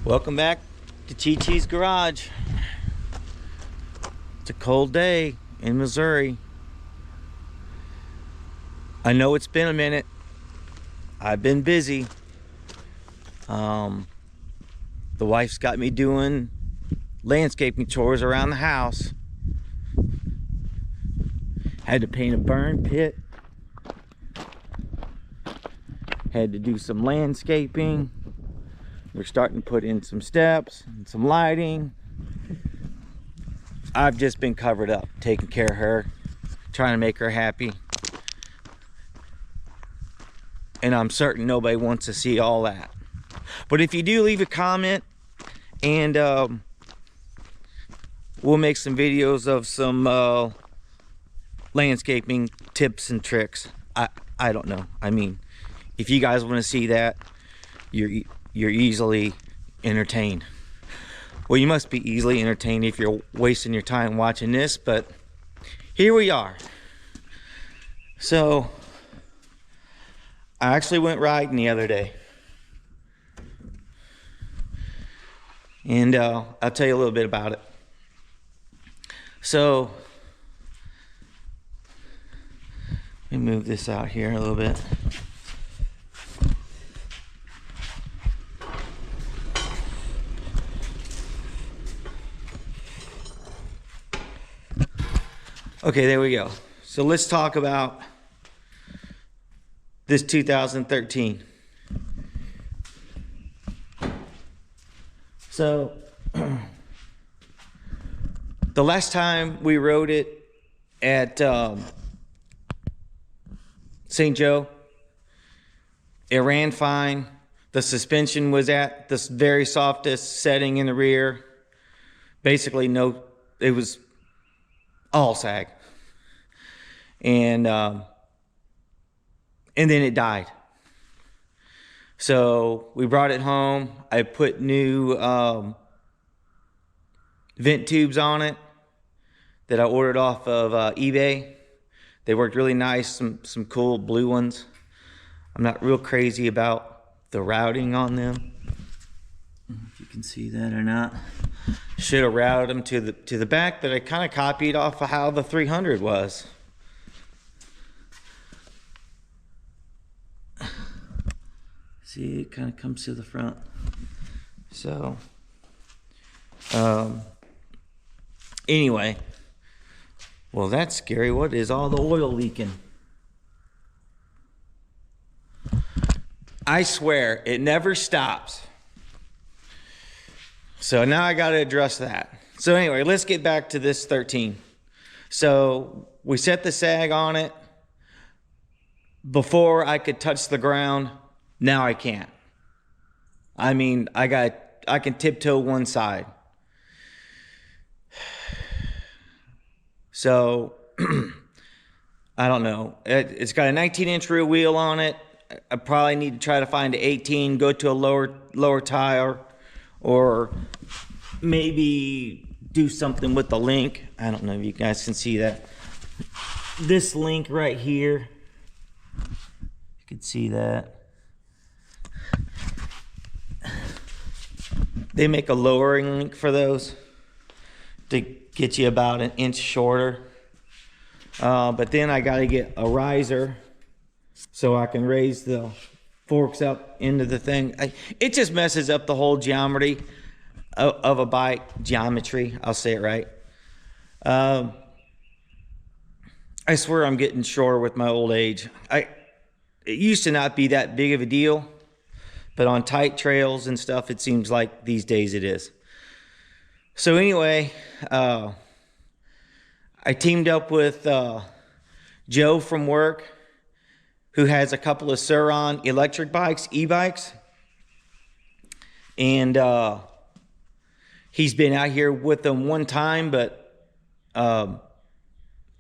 Welcome back to Chi Chi's Garage. It's a cold day in Missouri. I know it's been a minute. I've been busy. The wife's got me doing landscaping chores around the house. Had to paint a burn pit. Had to do some landscaping. We're starting to put in some steps and some lighting. I've just been covered up, taking care of her, trying to make her happy. And I'm certain nobody wants to see all that. But if you do, leave a comment, and we'll make some videos of some landscaping tips and tricks. I don't know. I mean, if you guys want to see that, you're easily entertained. Well, you must be easily entertained if you're wasting your time watching this, but here we are. So I actually went riding the other day, and I'll tell you a little bit about it. So let me move this out here a little bit. Okay, there we go. So let's talk about this 2013. So the last time we rode it at St. Joe, it ran fine. The suspension was at the very softest setting in the rear. Basically, it was all sag. And then it died. So we brought it home. I put new vent tubes on it that I ordered off of eBay. They worked really nice, some cool blue ones. I'm not real crazy about the routing on them. I don't know if you can see that or not. Should have routed them to the back, but I kind of copied off of how the 300 was. See, it kind of comes to the front. So, anyway, well, that's scary. What is all the oil leaking? I swear, it never stops. So now I got to address that. So anyway, let's get back to this 13. So we set the sag on it before I could touch the ground. Now I can't. I mean, I can tiptoe one side. So I don't know. It's got a 19-inch rear wheel on it. I probably need to try to find an 18, go to a lower tire, or maybe do something with the link. I don't know if you guys can see that. This link right here, you can see that. They make a lowering link for those to get you about an inch shorter. But then I got to get a riser so I can raise the forks up into the thing. It just messes up the whole geometry of a bike. Geometry, I'll say it right. I swear I'm getting shorter with my old age. It used to not be that big of a deal, but on tight trails and stuff, it seems like these days it is. So anyway, I teamed up with Joe from work, who has a couple of Surron electric bikes, e-bikes. And he's been out here with them one time, but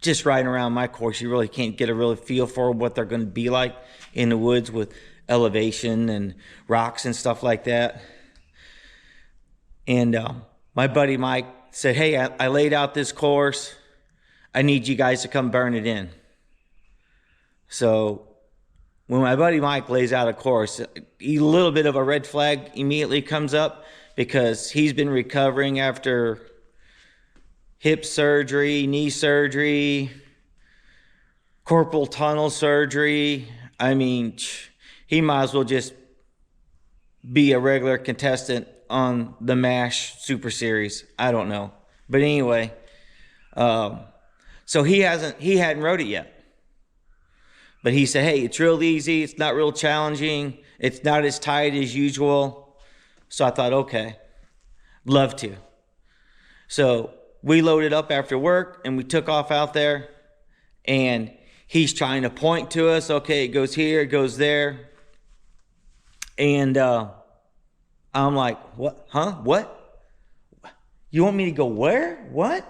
just riding around my course, you really can't get a real feel for what they're going to be like in the woods with elevation and rocks and stuff like that. And my buddy Mike said, hey, I laid out this course. I need you guys to come burn it in. So when my buddy Mike lays out a course, a little bit of a red flag immediately comes up. because he's been recovering after hip surgery, knee surgery, carpal tunnel surgery. I mean, he might as well just be a regular contestant on the MASH Super Series. I don't know. But anyway, so he hadn't rode it yet. But he said, hey, it's real easy. It's not real challenging. It's not as tight as usual. So I thought, okay, love to. So we loaded up after work and we took off out there, and he's trying to point to us. Okay, it goes here, it goes there. And I'm like, what? Huh? What? You want me to go where? What?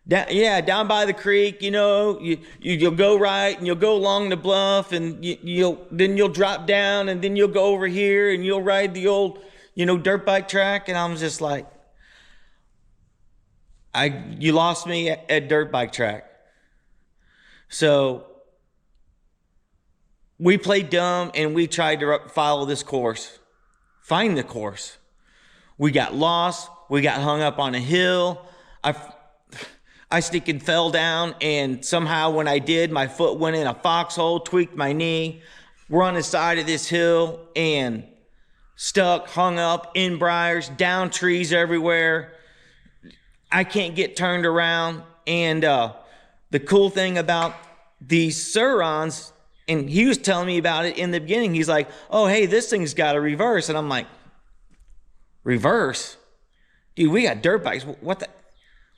Down by the creek, you'll go right and you'll go along the bluff, and you'll drop down, and then you'll go over here and you'll ride the old, dirt bike track. And I'm just like, you lost me at dirt bike track. So we played dumb and we tried to follow this course, find the course. We got lost. We got hung up on a hill. I sneaking fell down, and somehow when I did, my foot went in a foxhole, tweaked my knee. We're on the side of this hill and stuck, hung up in briars, down trees everywhere. I can't get turned around. And the cool thing about these Surrons, and he was telling me about it in the beginning. He's like, oh, hey, this thing's got a reverse. And I'm like, reverse? Dude, we got dirt bikes. What the?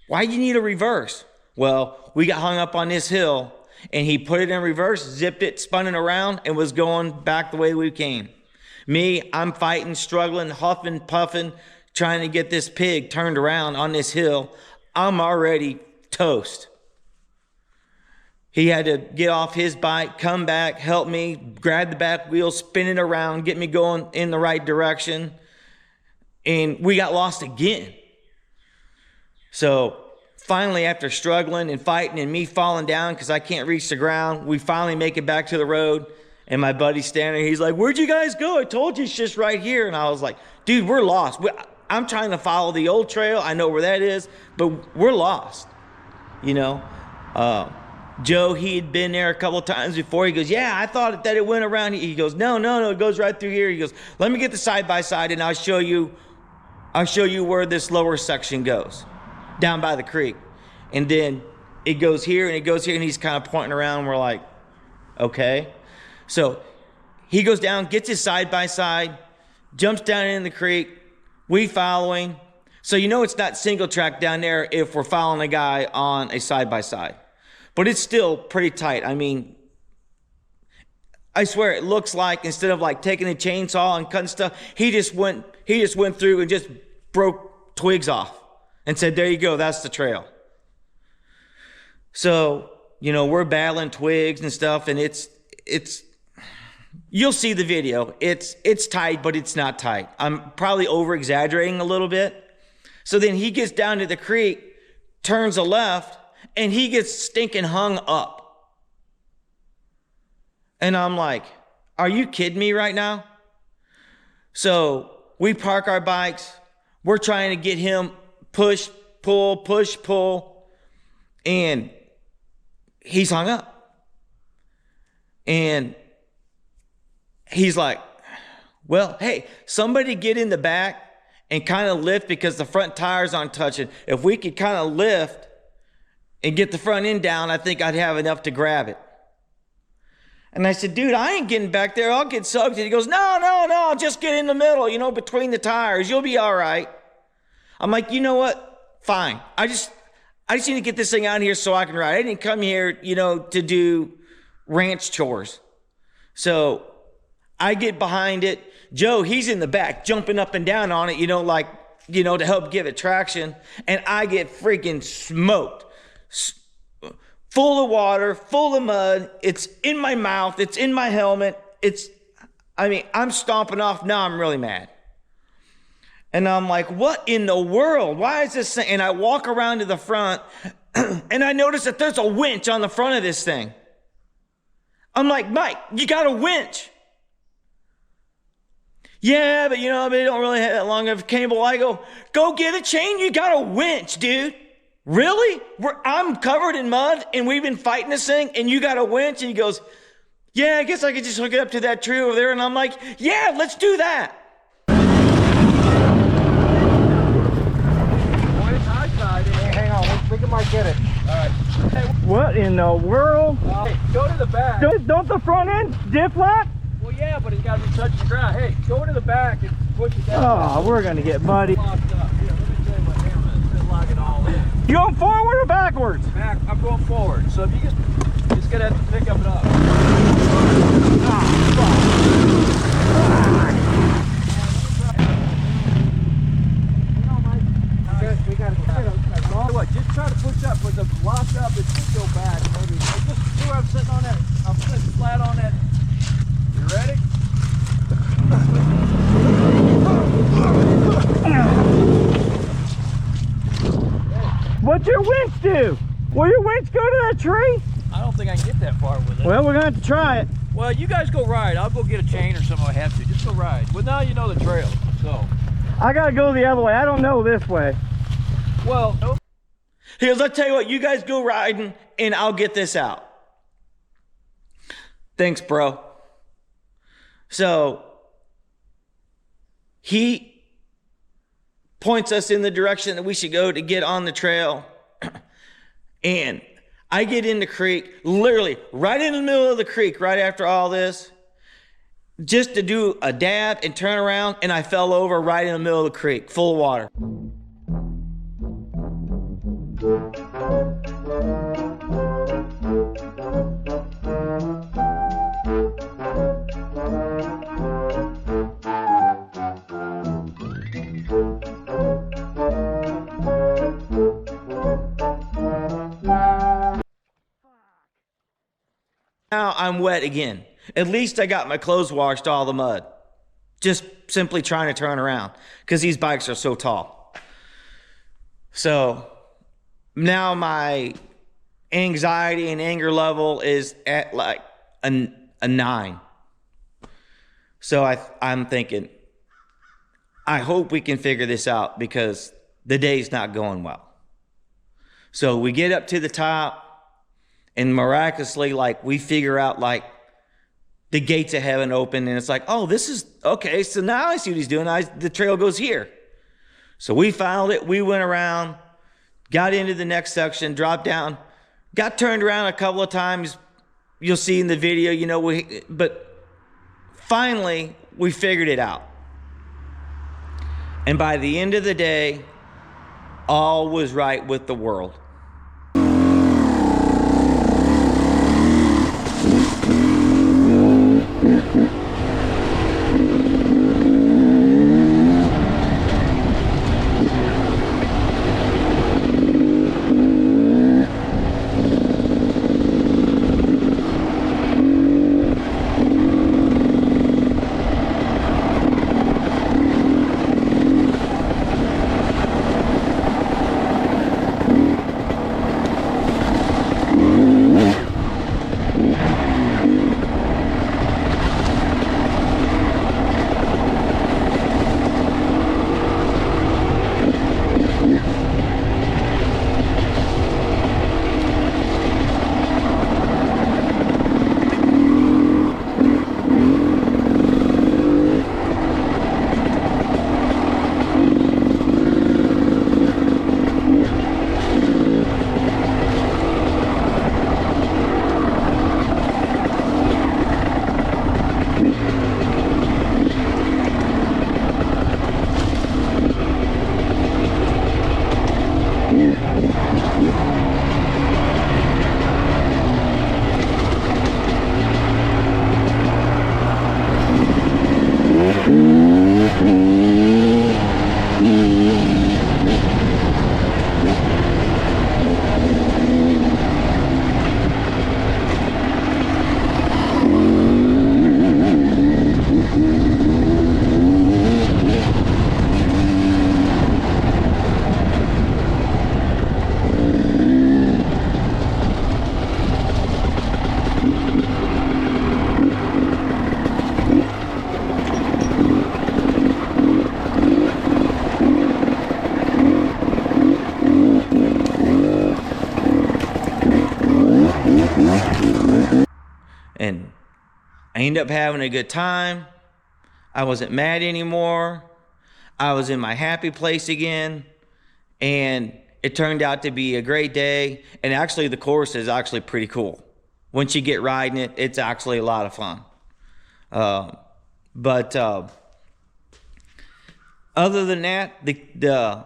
Why do you need a reverse? Well, we got hung up on this hill, and he put it in reverse, zipped it, spun it around, and was going back the way we came. Me, I'm fighting, struggling, huffing, puffing, trying to get this pig turned around on this hill. I'm already toast. He had to get off his bike, come back, help me, grab the back wheel, spin it around, get me going in the right direction. And we got lost again. So finally, after struggling and fighting and me falling down because I can't reach the ground, we finally make it back to the road. And my buddy's standing there. He's like, where'd you guys go? I told you it's just right here. And I was like, dude, we're lost. I'm trying to follow the old trail. I know where that is, but we're lost. Joe, he had been there a couple of times before. He goes, yeah, I thought that it went around. He goes, no, it goes right through here. He goes, let me get the side-by-side and I'll show you where this lower section goes, down by the creek. And then it goes here and it goes here, and he's kind of pointing around, and we're like, okay. So he goes down, gets his side-by-side, jumps down in the creek, we following. So it's not single track down there if we're following a guy on a side-by-side. But it's still pretty tight. I mean, I swear it looks like instead of like taking a chainsaw and cutting stuff, he just went through and just broke twigs off and said, there you go, that's the trail. So, we're battling twigs and stuff, and it's you'll see the video. It's tight, but it's not tight. I'm probably over exaggerating a little bit. So then he gets down to the creek, turns a left, and he gets stinking hung up. And I'm like, are you kidding me right now? So we park our bikes. We're trying to get him push, pull, and he's hung up. And he's like, well, hey, somebody get in the back and kind of lift, because the front tires aren't touching. If we could kind of lift and get the front end down, I think I'd have enough to grab it. And I said, dude, I ain't getting back there. I'll get soaked. And he goes, no, just get in the middle, between the tires. You'll be all right. I'm like, you know what? Fine. I just need to get this thing out here so I can ride. I didn't come here, to do ranch chores. So I get behind it. Joe, he's in the back, jumping up and down on it, to help give it traction. And I get freaking smoked. Full of water, full of mud. It's in my mouth. It's in my helmet. I'm stomping off. Now I'm really mad. And I'm like, what in the world? Why is this thing? And I walk around to the front and I notice that there's a winch on the front of this thing. I'm like, Mike, you got a winch. Yeah, but you know, they don't really have that long of a cable. I go get a chain. You got a winch, dude. Really? I'm covered in mud and we've been fighting this thing and you got a winch? And he goes, yeah, I guess I could just hook it up to that tree over there. And I'm like, yeah, let's do that. Hang on, we might get it. All right. What in the world? Hey, go to the back. Don't the front end diff lock? Well, yeah, but it's got to be touching the ground. Hey, go to the back and push it down. Oh, we're gonna get muddy. Locked up. Here, let me tell you what hammer is. Lock it all in. You going forward or backwards? Back. I'm going forward. So if you just gonna have to pick up and up. We got to what? Just try to push up with the lock up. It should go back. Maybe. Just see where I'm sitting on that. I'm sitting flat on that. You ready? What's your winch do? Will your winch go to that tree? I don't think I can get that far with it. Well, we're gonna have to try it. Well, you guys go ride. I'll go get a chain or something. I have to. Just go ride. Well, now you know the trail. So. I gotta go the other way. I don't know this way. Well, nope. Here, let's tell you what, you guys go riding and I'll get this out. Thanks, bro. So he points us in the direction that we should go to get on the trail. And I get in the creek, literally right in the middle of the creek, right after all this, just to do a dab and turn around, and I fell over right in the middle of the creek, full of water. Now I'm wet again. At least I got my clothes washed, all the mud. Just simply trying to turn around because these bikes are so tall. So now my anxiety and anger level is at like a 9. So I'm thinking, I hope we can figure this out because the day's not going well. So we get up to the top and miraculously, like, we figure out like the gates of heaven open and it's like, oh, this is okay. So now I see what he's doing. The trail goes here. So we followed it. We went around, got into the next section, dropped down, got turned around a couple of times. You'll see in the video, you know, but finally we figured it out. And by the end of the day, all was right with the world. I ended up having a good time. I wasn't mad anymore. I was in my happy place again. And it turned out to be a great day. And actually, the course is actually pretty cool. Once you get riding it, it's actually a lot of fun. But other than that, the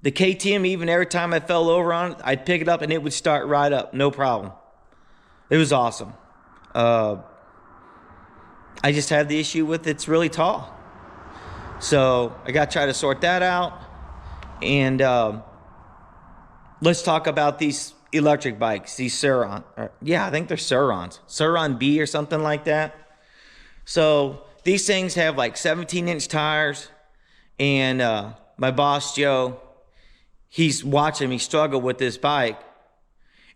KTM, even every time I fell over on it, I'd pick it up and it would start right up, no problem. It was awesome. I just had the issue with it's really tall. So I got to try to sort that out. And let's talk about these electric bikes, these Surron. Yeah, I think they're Surrons. Surron B or something like that. So these things have like 17-inch tires. And my boss, Joe, he's watching me struggle with this bike.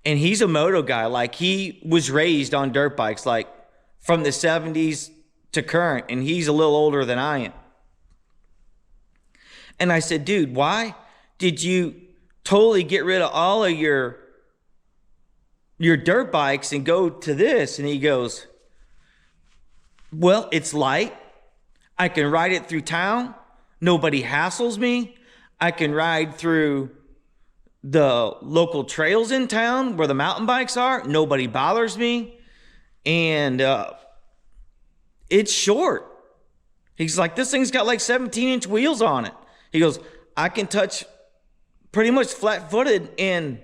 And he's a moto guy. Like, he was raised on dirt bikes, like from the 70s to current. And he's a little older than I am. And I said, dude, why did you totally get rid of all of your dirt bikes and go to this? And he goes, well, it's light. I can ride it through town. Nobody hassles me. I can ride through the local trails in town where the mountain bikes are. Nobody bothers me. And it's short. He's like, this thing's got like 17-inch wheels on it. He goes, I can touch pretty much flat-footed and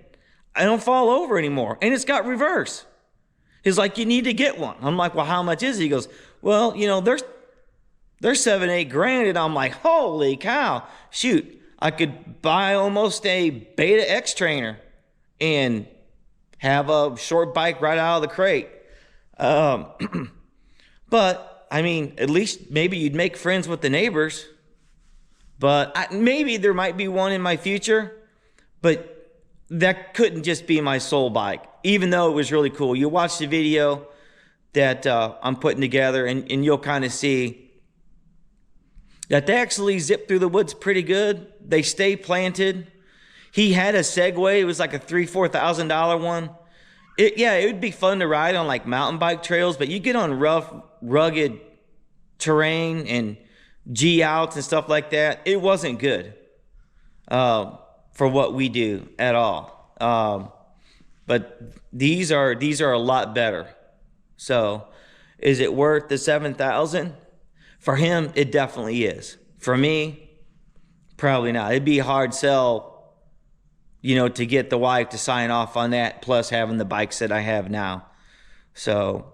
I don't fall over anymore. And it's got reverse. He's like, you need to get one. I'm like, well, how much is it? He goes, well, you know, they're $7-8 grand. And I'm like, holy cow. Shoot, I could buy almost a Beta X trainer and have a short bike right out of the crate. But, I mean, at least maybe you'd make friends with the neighbors. But maybe there might be one in my future, but that couldn't just be my sole bike, even though it was really cool. You watch the video that I'm putting together, and you'll kind of see that they actually zip through the woods pretty good. They stay planted. He had a Segway. It was like a $3,000-$4,000 one. It would be fun to ride on like mountain bike trails, but you get on rough, rugged terrain and G-outs and stuff like that, it wasn't good for what we do at all. But these are a lot better. So is it worth the $7,000? For him, it definitely is. For me, probably not. It'd be a hard sell, you know, to get the wife to sign off on that, plus having the bikes that I have now. So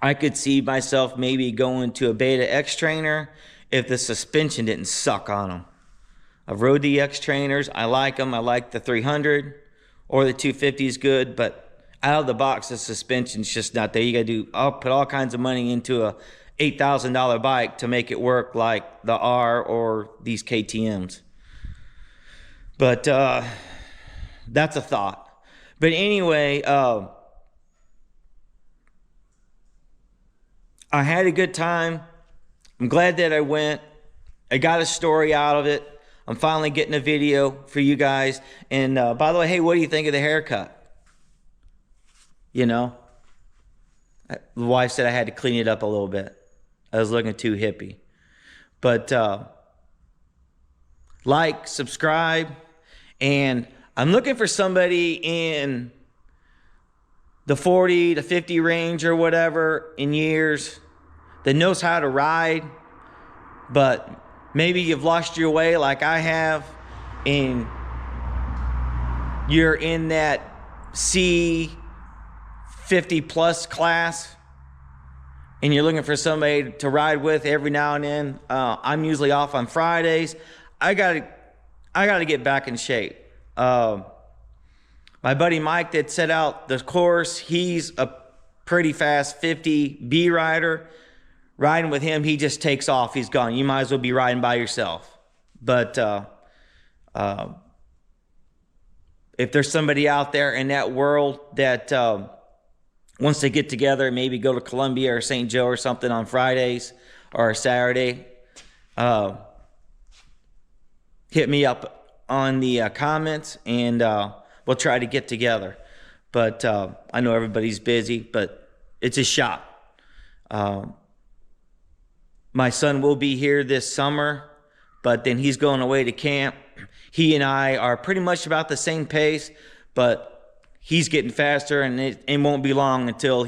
I could see myself maybe going to a Beta X trainer if the suspension didn't suck on them. I've rode the X trainers. I like them. I like the 300 or the 250 is good, but out of the box, the suspension's just not there. I'll put all kinds of money into a $8,000 bike to make it work like the R or these KTMs. But that's a thought. But anyway, I had a good time. I'm glad that I went. I got a story out of it. I'm finally getting a video for you guys. And by the way, hey, what do you think of the haircut? You know, the wife said I had to clean it up a little bit. I was looking too hippie. But like, subscribe, and I'm looking for somebody in the 40 to 50 range or whatever in years that knows how to ride, but maybe you've lost your way like I have, and you're in that C 50 plus class, and you're looking for somebody to ride with every now and then. I'm usually off on Fridays. I gotta get back in shape. My buddy Mike that set out the course, he's a pretty fast 50 B rider. Riding with him, he just takes off. He's gone. You might as well be riding by yourself. But if there's somebody out there in that world that wants to get together, maybe go to Columbia or St. Joe or something on Fridays or Saturday, hit me up on the comments, and we'll try to get together. But I know everybody's busy, but it's a shot. My son will be here this summer, but then he's going away to camp. He and I are pretty much about the same pace, but he's getting faster, and it won't be long until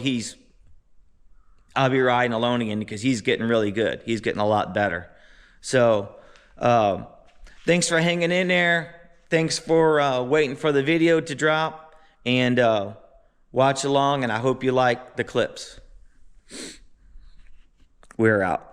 I'll be riding alone again, because he's getting really good. He's getting a lot better. So thanks for hanging in there. Thanks for waiting for the video to drop, and watch along, and I hope you like the clips. We're out.